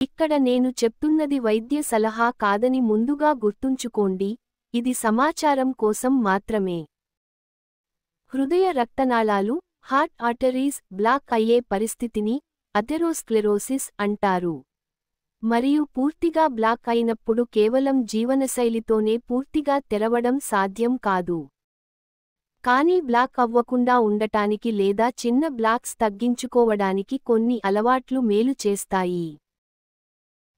ఇక్కడ నేను చెప్తున్నది వైద్య సలహా కాదని ముందుగా గుర్తుంచుకోండి, ఇది సమాచారం కోసం మాత్రమే. హృదయ రక్తనాళాలు, హార్ట్ ఆర్టరీస్ బ్లాక్ అయ్యే పరిస్థితిని అథెరోస్క్లెరోసిస్ అంటారు. మరియు పూర్తిగా బ్లాక్ అయినప్పుడు కేవలం జీవనశైలితోనే పూర్తిగా తెరవడం సాధ్యం కాదు. కానీ బ్లాక్ అవ్వకుండా ఉండటానికి లేదా చిన్న బ్లాక్స్ తగ్గించుకోవడానికి కొన్ని అలవాట్లు మేలు చేస్తాయి.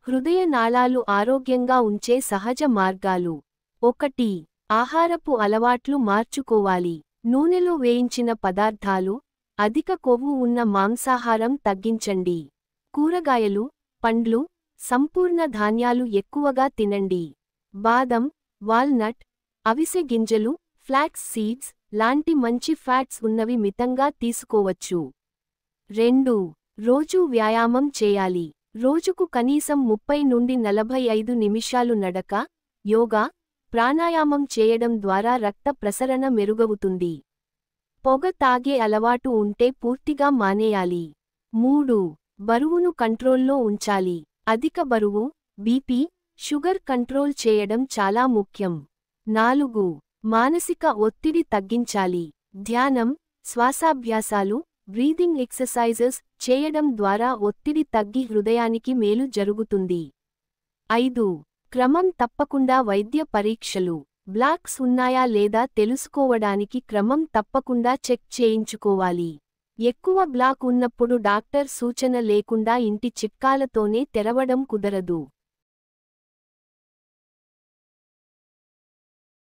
హృదయ నాళాలు ఆరోగ్యంగా ఉంచే సహజ మార్గాలు. 1. ఆహారపు అలవాట్లు మార్చుకోవాలి. నూనెలో వేయించిన పదార్థాలు, అధిక కొవ్వు ఉన్న మాంసాహారం తగ్గించండి. కూరగాయలు, పండ్లు, సంపూర్ణ ధాన్యాలు ఎక్కువగా తినండి. బాదం, వాల్నట్, అవిసె గింజలు, ఫ్లాక్స్ సీడ్స్ లాంటి మంచి ఫ్యాట్స్ ఉన్నవి మితంగా తీసుకోవచ్చు. 2. రోజూ వ్యాయామం చేయాలి. రోజుకు కనీసం 30 నుండి 45 నిమిషాలు నడక, యోగా, ప్రాణాయామం చేయడం ద్వారా రక్త ప్రసరణ మెరుగవుతుంది. పొగ తాగే అలవాటు ఉంటే పూర్తిగా మానేయాలి. 3. బరువును కంట్రోల్లో ఉంచాలి. అధిక బరువు, బీపీ, షుగర్ కంట్రోల్ చేయడం చాలా ముఖ్యం. 4. మానసిక ఒత్తిడి తగ్గించాలి. ధ్యానం, శ్వాసాభ్యాసాలు, బ్రీదింగ్ ఎక్సర్సైజెస్ చేయడం ద్వారా ఒత్తిడి తగ్గి హృదయానికి మేలు జరుగుతుంది. 5. క్రమం తప్పకుండా వైద్య పరీక్షలు. బ్లాక్స్ ఉన్నాయా లేదా తెలుసుకోవడానికి క్రమం తప్పకుండా చెక్ చేయించుకోవాలి. ఎక్కువ బ్లాక్ ఉన్నప్పుడు డాక్టర్ సూచన లేకుండా ఇంటి చిట్కాలతోనే తెరవడం కుదరదు.